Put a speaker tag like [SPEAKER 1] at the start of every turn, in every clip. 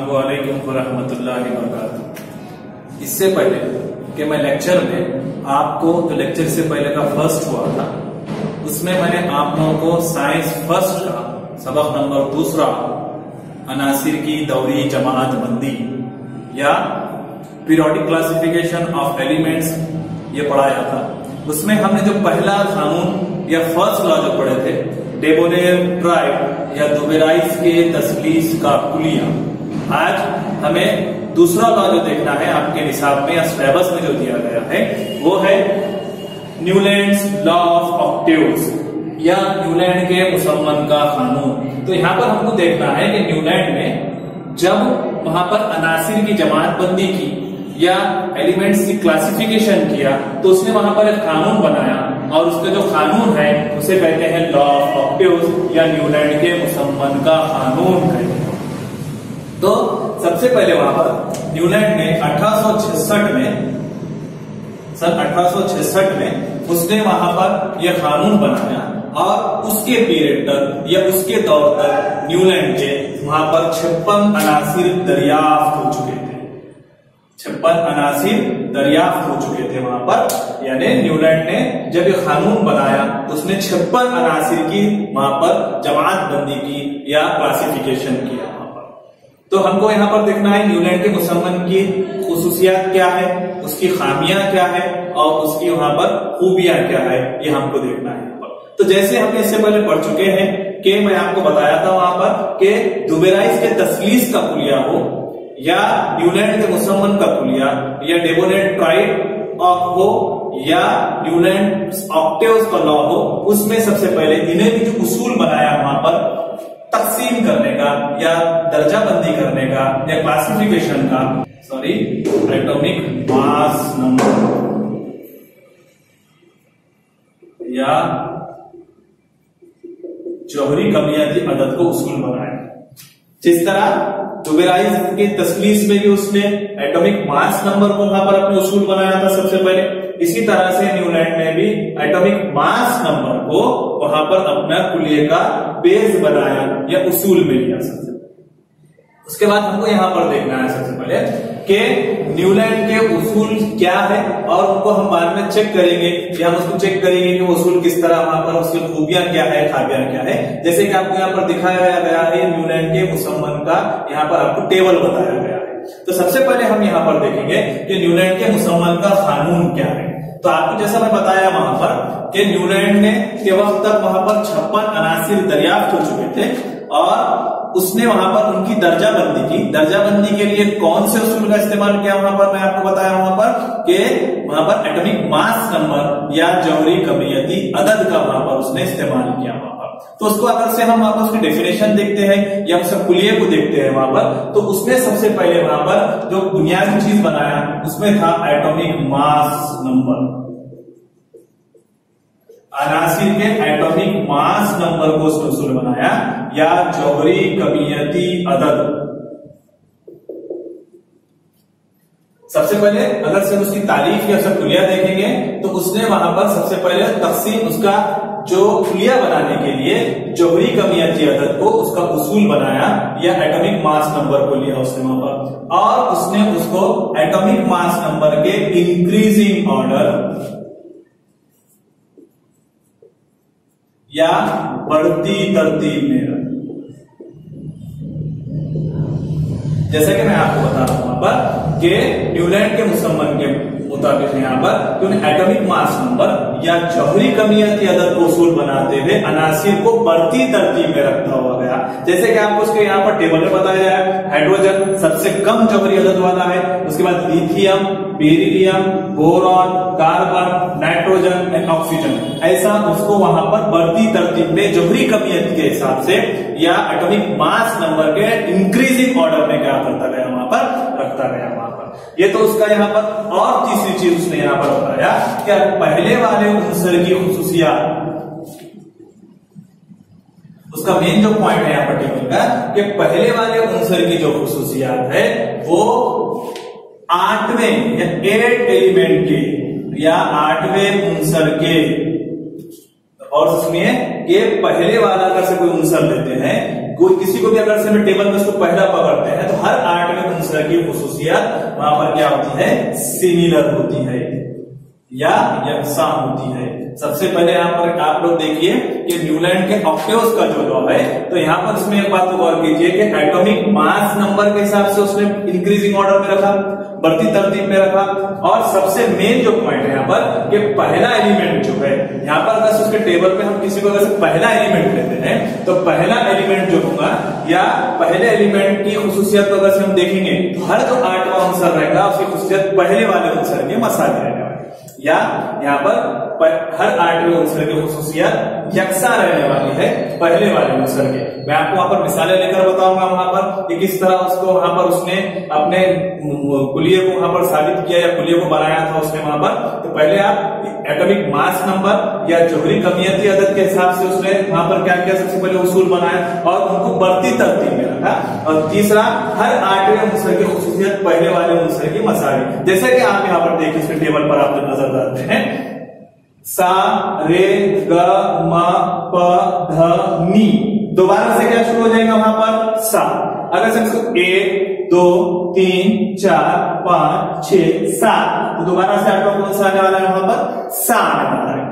[SPEAKER 1] वालेकुम रहमतुल्लाहि व बरकातुहू। इससे पहले कि मैं लेक्चर में आपको जो लेक्चर से पहले का फर्स्ट हुआ था उसमें मैंने आप लोगों को साइंस फर्स्ट का सबक नंबर 2 अनासिर की दौरी जमात बंदी या पीरियोडिक क्लासिफिकेशन ऑफ एलिमेंट्स ये पढ़ाया था। उसमें हमने जो पहला कानून या फर्स्ट लॉ जो पढ़े थे डेबोनेर ट्राइब या दुबेराइस के तस्लीस का कुलिया, आज हमें दूसरा लॉ जो देखना है आपके निसाब में या सिलेबस में जो दिया गया है वो है न्यूलैंड्स लॉ ऑफ ऑक्टेव्स या न्यूलैंड के मुसम्मन का कानून। तो यहाँ पर हमको देखना है कि न्यूलैंड में जब वहां पर अनासिर की जमात बंदी की या एलिमेंट्स की क्लासिफिकेशन किया तो उसने वहां पर एक कानून बनाया और उसका जो कानून है उसे कहते हैं लॉ ऑफ ऑक्टेव्स या न्यूलैंड के मुसम्मन का कानून कहते हैं। तो सबसे पहले वहां पर न्यूलैंड ने 1866 में उसने वहां पर यह कानून बनाया और उसके पीरियड तक या उसके दौर तक न्यूलैंड के वहां पर 56 अनासिर दरियाफ्त हो चुके थे। 56 अनासिर दरियाफ्त हो चुके थे वहां पर, यानी न्यूलैंड ने जब ये कानून बनाया तो उसने 56 अनासिर की वहां पर जमात बंदी की या क्लासिफिकेशन किया। तो हमको यहाँ पर देखना है न्यूलैंड के मुसम्मन की खुसूसियात क्या है, उसकी खामियां क्या है और उसकी वहां पर खूबियां क्या है, ये हमको देखना है। तो जैसे हमने इससे पहले पढ़ चुके हैं कि मैं आपको बताया था वहां पर कि दुबेराइस के तस्लीस का कुलिया हो या न्यूलैंड के मुसम्मन का कुलिया या डेबोनेट ट्राइब हो या न्यूलैंड ऑक्टेव्स का लॉ हो, उसमें सबसे पहले इन्हें भी जो उसूल बनाया वहां पर तकसीम करने का या दर्जा बंदी करने का या क्लासिफिकेशन का, एटॉमिक मास नंबर या जौहरी कमियाती अदद को उसूल बनाया। जिस तरह दुबेराइस की तस्लीस में भी उसने एटॉमिक मास नंबर को वहां पर अपने उसूल बनाया था सबसे पहले, इसी तरह से न्यूलैंड ने भी एटॉमिक मास नंबर को वहां पर अपना कुलिये का बेस बनाया या उसूल में लिया सबसे। उसके बाद हमको यहां पर देखना है सबसे पहले कि न्यूलैंड के उसूल क्या है और उनको हम बाद में चेक करेंगे या हम उसको चेक करेंगे कि वो उसूल किस तरह वहां पर उसकी खूबियां क्या है, खामियां क्या है। जैसे कि आपको यहाँ पर दिखाया गया है न्यूलैंड के मुसम्मन का यहाँ पर आपको टेबल बताया गया है। तो सबसे पहले हम यहाँ पर देखेंगे कि न्यूलैंड के मुसम्मन का कानून क्या है। तो आपको जैसा मैं बताया वहां पर कि न्यूलैंड ने के वक्त तक वहां पर 56 अनासिर दरियाफ्त हो चुके थे और उसने वहां पर उनकी दर्जा बंदी की। दर्जा बंदी के लिए कौन से उसूल का इस्तेमाल किया वहां पर मैं आपको बताया वहां पर कि वहां पर एटॉमिक मास नंबर या जौहरी कमियती अदद का वहां पर उसने इस्तेमाल किया वहां पर। तो उसको अगर से हम वहां पर उसकी डेफिनेशन देखते हैं या उसके कुलिये को देखते हैं वहां पर, तो उसने सबसे पहले वहां पर जो बुनियादी चीज बनाया उसमें था एटॉमिक मास नंबर। अनासिर के एटॉमिक मास नंबर को उसने उसूल बनाया या जौहरी कमियती अदद। सबसे पहले अगर से उसकी तारीफ या उसका कुलिया देखेंगे तो उसने वहां पर सबसे पहले तकसीम उसका जो कुलिया बनाने के लिए जौहरी कमियती अदद को उसका उसूल बनाया या एटॉमिक मास नंबर को लिया उसने वहां पर, और उसने उसको एटॉमिक मास नंबर के इंक्रीजिंग ऑर्डर या बढ़ती तरतीब में रखा। जैसा कि मैं आपको बता रहा हूं वहां पर कि न्यूलैंड के मुसम्मन के मुताबिक यहाँ पर कि उन्हें एटॉमिक मास नंबर या जौहरी कमियती अदद को उसूल बनाते हुए अनासिर को बढ़ती तरतीब में रखता हुआ गया। जैसे कि आपको उसके यहाँ पर टेबल में बताया है, हाइड्रोजन सबसे कम जौहरी अदद वाला है, उसके बाद lithium, beryllium, boron, carbon, nitrogen and oxygen, ऐसा उसको वहां पर बढ़ती तरतीब में जौहरी कमियत के हिसाब से या एटॉमिक मास नंबर के इंक्रीजिंग ऑर्डर में क्या करता गया वहां पर रखता गया वहां पर। ये तो उसका यहाँ पर। और तीसरी चीज उसने यहाँ पर बताया कि पहले वाले उनसर की खुसूसियात, उसका मेन जो पॉइंट है यहाँ पर टेबल का कि पहले वाले उनसर की जो खुसूसियात है वो 8वें या 8 एलिमेंट के या 8वें उनसर के, और सुनिए कि पहले वाला अगर से कोई उनसर लेते हैं कोई किसी को भी अगर से हम टेबल में उसको पहला पकड़ते हैं तो हर 8वें अंसर की खुसूसियत वहां पर क्या होती है, सिमिलर होती है या यकसा होती है। सबसे पहले यहाँ पर आप लोग देखिए कि न्यूलैंड के ऑक्टेव्स का जो लॉ है, तो यहाँ पर इसमें एक बात गौर कीजिए कि एटॉमिक मास नंबर के हिसाब से उसने इंक्रीजिंग ऑर्डर में रखा, बढ़ती तरतीब में रखा। और सबसे मेन जो पॉइंट है यहाँ पर कि पहला एलिमेंट जो है यहाँ पर, अगर उसके टेबल पे हम किसी को अगर पहला एलिमेंट लेते हैं तो पहला एलिमेंट जो होगा या पहले एलिमेंट की खुसूसियत को अगर हम देखेंगे तो हर जो 8वां आंसर रहेगा उसकी खुसूसियत पहले वाले आंसर के मसाले रहेगा, या यहाँ पर हर 8वें आंसर की खुसूसियत यकसा रहने वाली है पहले वाले आंसर के। मैं आपको वहां पर मिसालें लेकर बताऊंगा वहां पर कि किस तरह उसको वहां पर उसने अपने कुलिये को वहां पर साबित किया या कुलिये को बनाया था उसने वहां पर। तो पहले आप एटॉमिक मास नंबर या जोहरी कमियती अदद के हिसाब से उसने वहां पर क्या किया, सबसे पहले उसूल बनाया और उनको बढ़ती तरतीब में रखा। और तीसरा, हर 8वें आंसर की खुसूसियत पहले वाले आंसर की मसाली। जैसे कि आप यहाँ पर देखिए इसके टेबल पर आप नजर डालते हैं, सा रे ग म प ध नी, दोबारा से क्या शुरू हो जाएगा वहां पर, सा। अगर से इसको 1 2 3 4 5 6 7, तो दोबारा से आपका कौन सा आने वाला है वहां पर, सा आने वाला है।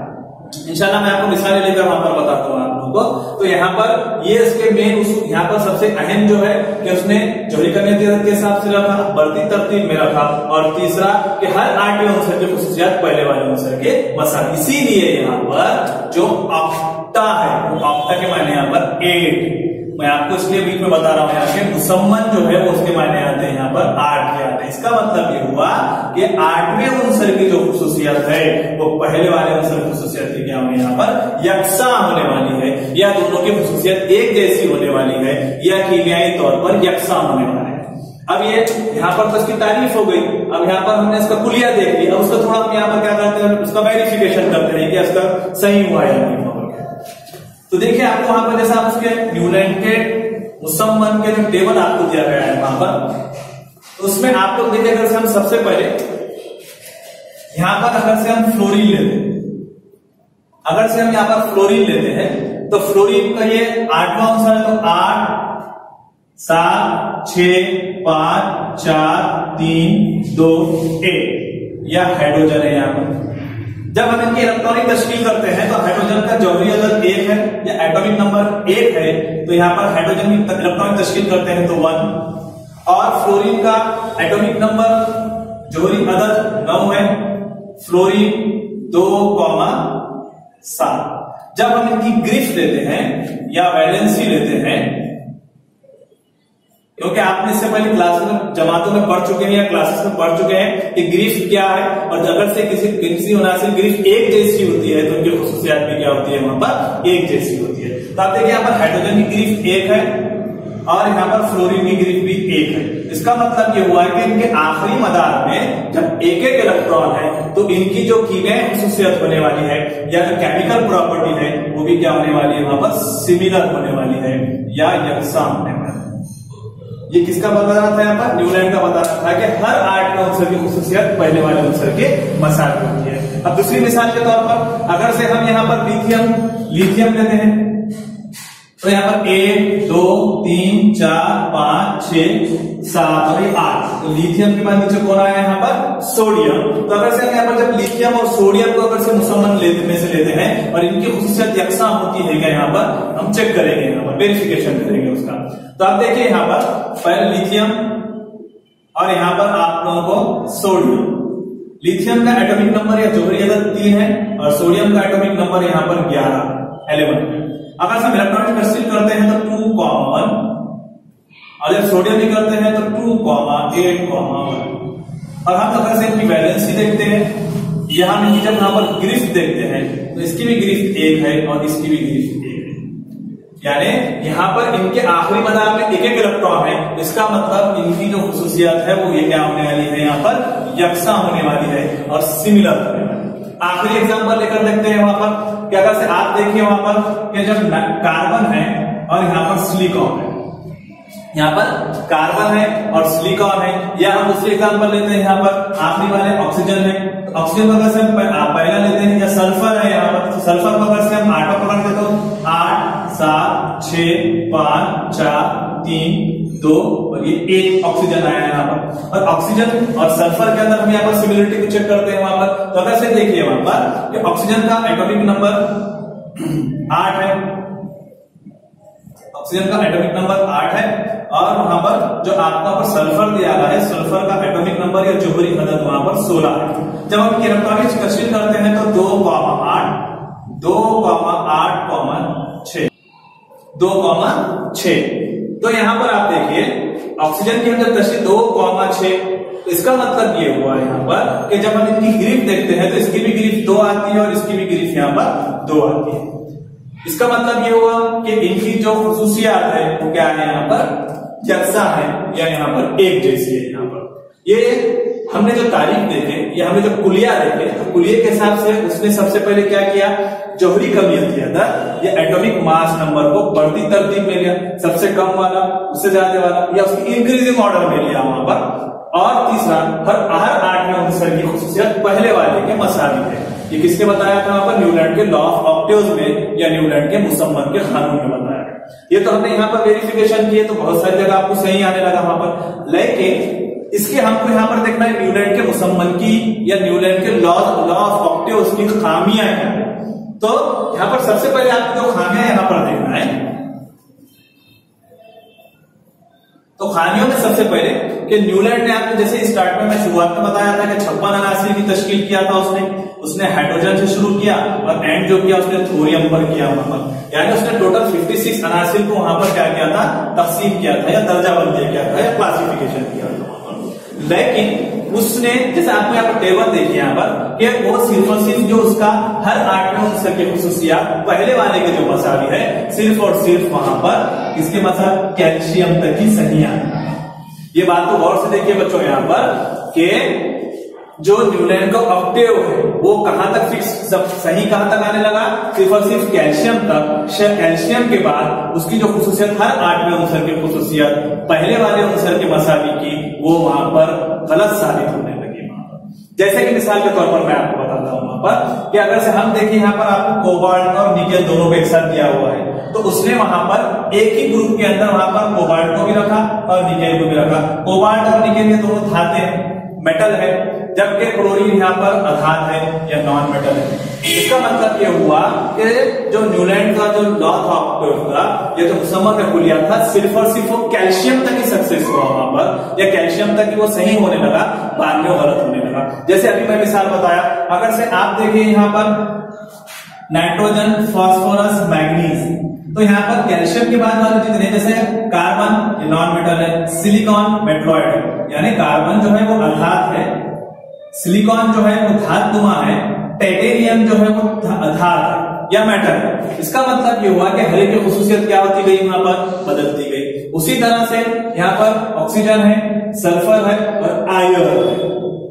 [SPEAKER 1] इंशाल्लाह मैं आपको मिसालें लेकर वहां पर बताता हूँ आप लोगों को। तो यहाँ पर ये इसके मेन उसूल, यहाँ पर सबसे अहम जो है कि उसने जोहरी कमियती अदद के हिसाब से रखा, बढ़ती तरतीब में रखा, और तीसरा कि हर 8वें आंसर की खुसूसियत पहले वाले आंसर के मसाले। इसीलिए यहाँ पर जो ऑक्टा है, ऑक्टा के मायने यहाँ पर 8, मैं आपको इसलिए बीच में बता रहा हूं यहाँ के मुसम्मन जो है वो उसके मायने आते हैं यहाँ पर 8 के आते हैं। इसका मतलब ये हुआ कि 8वें आंसर की जो खुसूसियत है वो पहले वाले आंसर की खुसूसियत की क्या होगी, यहाँ पर यकसा होने वाली है, या दोनों की खुसूसियत एक जैसी होने वाली है, या कीमियाई तौर पर यकसा होने वाला है। अब ये यहाँ पर तो इसकी तारीफ हो गई, अब यहाँ पर हमने इसका कुलिया देख लिया, अब उसका थोड़ा हम यहाँ पर क्या करते हैं, उसका वेरिफिकेशन करते हैं कि इसका सही हुआ है या नहीं। तो देखिए आपको वहां पर जैसा आप उसके न्यूलैंड के मुसम्मन के जो टेबल आपको दिया गया है वहां पर, तो उसमें आप लोग देखिए, अगर से हम सबसे पहले यहां पर अगर से हम फ्लोरीन लेते हैं, अगर से हम यहां पर फ्लोरीन लेते हैं तो फ्लोरीन का ये 8वां आंसर है, तो 8 7 6 5 4 3 2 1, या हाइड्रोजन है यहाँ पर। जब हम इनकी इलेक्ट्रॉनिक तशकील करते हैं तो हाइड्रोजन का जोहरी अदद 1 है या एटॉमिक नंबर 1 है, तो यहाँ पर हाइड्रोजन की इलेक्ट्रॉनिक तशकील करते हैं तो 1, और फ्लोरीन का एटॉमिक नंबर जोहरी अदद 9 है, फ्लोरीन 2,7। जब हम इनकी ग्रिफ लेते हैं या वैलेंसी लेते हैं, क्योंकि आपने इससे पहले क्लासेस में जमातों में पढ़ चुके हैं या क्लासेस में पढ़ चुके हैं कि ग्रिफ क्या है, और अगर से किसी मुनासिब ग्रिफ एक जैसी होती है तो उनकी खुसूसियात भी क्या होती है, वहां पर एक जैसी होती है। तो आप देखिए यहाँ पर हाइड्रोजन की ग्रिफ 1 है और यहाँ पर फ्लोरीन की ग्रिफ भी 1 है। इसका मतलब ये हुआ है कि इनके आखिरी मदार में जब एक एक इलेक्ट्रॉन है तो इनकी जो कीमियाई खुसूसियत होने वाली है या जो केमिकल प्रॉपर्टी है वो भी क्या होने वाली है, वहां पर सिमिलर होने वाली है या यकसा होने वाली है। ये किसका बता रहा था, यहाँ पर न्यूलैंड का बता रहा था कि हर 8वें आंसर की खुसूसियत पहले वाले आंसर के मसाल होती है। अब दूसरी मिसाल के तौर पर अगर से हम यहाँ पर लिथियम लेते हैं तो यहाँ पर 1 2 3 4 5 6 7 और 8, तो लिथियम के बाद नीचे कौन आया यहाँ पर, सोडियम। तो अगर से हम यहाँ पर जब लिथियम और सोडियम को अगर से मुसम्मन में से लेते हैं और इनकी खुसूसियत यकसा होती है क्या, यहाँ पर हम चेक करेंगे, यहाँ पर वेरिफिकेशन करेंगे उसका। तो आप देखिए यहाँ पर पहले लिथियम और यहाँ पर आप लोगों को सोडियम। लिथियम का एटॉमिक नंबर या जोहरी अदद 3 है और सोडियम का एटॉमिक नंबर यहाँ पर 11 अगर हम इलेक्ट्रॉनिक तस्वीर करते हैं तो 2,1, और जब सोडियम भी करते हैं तो 2,8,1, और हम अगर से इनकी वैलेंसी देखते हैं, यहां में जब यहाँ पर ग्रिफ देखते हैं तो इसकी भी ग्रिफ 1 है और इसकी भी ग्रिफ 1 है, यानी यहाँ पर इनके आखिरी मदार में एक एक इलेक्ट्रॉन है। इसका मतलब इनकी जो खुसूसियत है वो ये क्या होने वाली है, यहाँ पर यकसा होने वाली है और सिमिलर होने वाली है। आखिरी एग्जांपल लेकर देखते हैं वहां पर कि अगर से आप देखिए वहां पर कि जब कार्बन है और यहाँ पर सिलिकॉन है, यहाँ पर कार्बन है और सिलिकॉन है, या हम दूसरी एग्जांपल लेते हैं यहाँ पर आखिरी वाले ऑक्सीजन है, तो ऑक्सीजन को अगर से हम पहला लेते हैं, या सल्फर है यहाँ पर, तो सल्फर को अगर से हम 8 पकड़ देते हो 8 7 6 5 4 3 2 और ये 1 ऑक्सीजन आया यहाँ पर। और ऑक्सीजन और सल्फर के अंदर हम यहाँ पर सिमिलरिटी को चेक करते हैं वहां पर। तो अगर से देखिए वहां पर कि ऑक्सीजन का एटॉमिक नंबर 8 है, ऑक्सीजन का एटॉमिक नंबर 8 है, और वहां पर जो आपका पर सल्फर दिया गया है, सल्फर का एटॉमिक नंबर या जोहरी अदद वहां पर 16 है। जब हम इलेक्ट्रॉनिक्स क्वेश्चन करते हैं तो 2,8 2,8,6 2,6। तो यहां पर आप देखिए ऑक्सीजन की हम जब तस्वीर 2,6, तो इसका मतलब ये हुआ यहाँ पर कि जब हम इनकी ग्रिफ देखते हैं तो इसकी भी ग्रिफ 2 आती है और इसकी भी ग्रिफ यहाँ पर 2 आती है। इसका मतलब ये हुआ कि इनकी जो खुसूसियात है वो क्या है, यहाँ पर यकसा है या यहाँ पर एक जैसी है। यहाँ पर ये हमने जो तारीख देखे या हमने जो कुलिया देखे, तो कुलिया के हिसाब से उसने सबसे पहले क्या किया, जोहरी कमियत किया था, ये एटॉमिक मास नंबर को बढ़ती तरतीब में लिया, सबसे कम वाला उससे ज्यादा वाला या उसकी इंक्रीजिंग ऑर्डर में लिया वहां पर। और तीसरा हर 8वें आंसर की खुसूसियत पहले वाले के मसावी है। ये किसने बताया था वहां पर, न्यूलैंड के लॉ ऑफ ऑक्टेव्स में या न्यूलैंड के मुसम्मन के कानून में बताया है। ये तो हमने यहाँ पर वेरिफिकेशन किए तो बहुत सारी जगह आपको सही आने लगा वहां पर, लेकिन इसके हमको यहाँ पर देखना है न्यूलैंड के मुसम्मन की या न्यूलैंड के लॉ ऑफ ऑक्टेव्स की खामियां हैं। तो यहाँ पर सबसे पहले आपको जो खामियां यहाँ पर देखना है, तो खामियों में सबसे पहले कि न्यूलैंड ने आपको जैसे स्टार्ट में मैं शुरुआत में बताया था कि 56 अनासिर की तश्कील किया था उसने हाइड्रोजन से शुरू किया और एंड जो किया उसने थोरियम पर किया वहां पर, यानी उसने टोटल 56 अनासिर को वहां पर क्या किया था, तकसीम किया था या दर्जाबंदी किया था या क्लासिफिकेशन किया था वहां पर। लेकिन उसने जैसे आपको यहाँ पर टेबल देखिए यहाँ पर कि वो सिर्फ और सिर्फ जो उसका हर 8वें आंसर की खुसूसियात पहले वाले के जो मसावी है सिर्फ और सिर्फ वहां पर इसके मसाल कैल्शियम तक ही सही है। ये बात को गौर से देखिए बच्चों यहाँ पर कि जो न्यूलैंड का ऑक्टेव है वो कहां तक फिक्स सही कहां तक आने लगा, सिर्फ और सिर्फ कैल्शियम तक। कैल्शियम के बाद उसकी जो खुसूसियत हर 8वें आंसर की खुसूसियत पहले वाले आंसर के मसावी की वो वहां पर गलत साबित होने लगी वहां पर। जैसे कि मिसाल के तौर पर मैं आपको बताता हूं वहां पर कि अगर से हम देखें यहाँ पर आपको कोबाल्ट और निकेल दोनों को एक साथ दिया हुआ है, तो उसने वहां पर एक ही ग्रुप के अंदर वहां पर कोबाल्ट को भी रखा और निकेल को भी रखा। कोबाल्ट और निकेल ये दोनों धाते हैं, मेटल है, जबकि क्लोरीन यहाँ पर अधात है या नॉन मेटल है। इसका मतलब ये हुआ कि जो न्यूलैंड का जो लॉ था का ये जो मुसम्मन का कुलिया था सिर्फ और सिर्फ वो कैल्शियम तक ही सक्सेस हुआ वहां पर, या कैल्शियम तक ही वो सही होने लगा, बाद में वो गलत होने लगा। जैसे अभी मैं मिसाल बताया, अगर से आप देखिए यहाँ पर नाइट्रोजन, फास्फोरस, मैग्नीज, तो यहाँ पर कैल्शियम के बाद वाले जितने जैसे कार्बन ये नॉन मेटल है, सिलिकॉन मेटलॉइड है, यानी कार्बन जो है वो अधात है, सिलिकॉन जो है वो धातुमा है, टाइटेनियम जो है वो धात है या मेटल है। इसका मतलब ये हुआ कि हर एक की खुसूसियत क्या होती गई वहां पर, बदलती गई। उसी तरह से यहाँ पर ऑक्सीजन है, सल्फर है और आयरन है।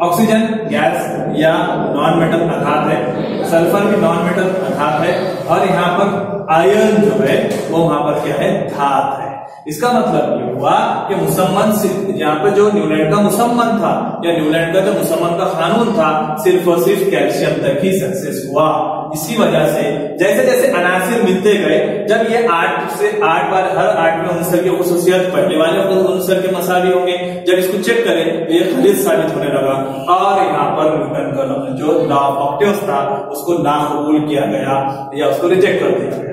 [SPEAKER 1] ऑक्सीजन गैस या नॉन मेटल अधात है, सल्फर भी नॉन मेटल अधात है, और यहाँ पर आयरन जो है वो वहां पर क्या है, धात है। इसका मतलब ये हुआ कि मुसम्मन यहाँ पे जो न्यूलैंड का मुसम्मन था या न्यूलैंड का जो मुसम्मन का कानून था सिर्फ और सिर्फ कैल्शियम तक ही सक्सेस हुआ। इसी वजह से जैसे जैसे अनासिर मिलते गए, जब ये 8 से 8 बार हर 8वें आंसर की खुसूसियत पहले वाले आंसर के मसावी होंगे, जब इसको चेक करें तो ये खरीद साबित होने लगा और यहाँ पर न्यूटन का जो लॉ ऑफ ऑक्टेव्स था उसको नाकबूल किया गया या उसको रिजेक्ट कर दिया गया।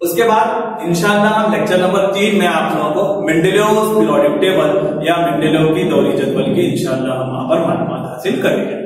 [SPEAKER 1] उसके बाद इंशाअल्लाह हम लेक्चर नंबर 3 में आप लोगों को मेंडेलियोव पीरियोडिक टेबल या मेंडेलियोव की दौरी जदवल की इंशाअल्लाह हम वहां पर मालूमात हासिल करेंगे।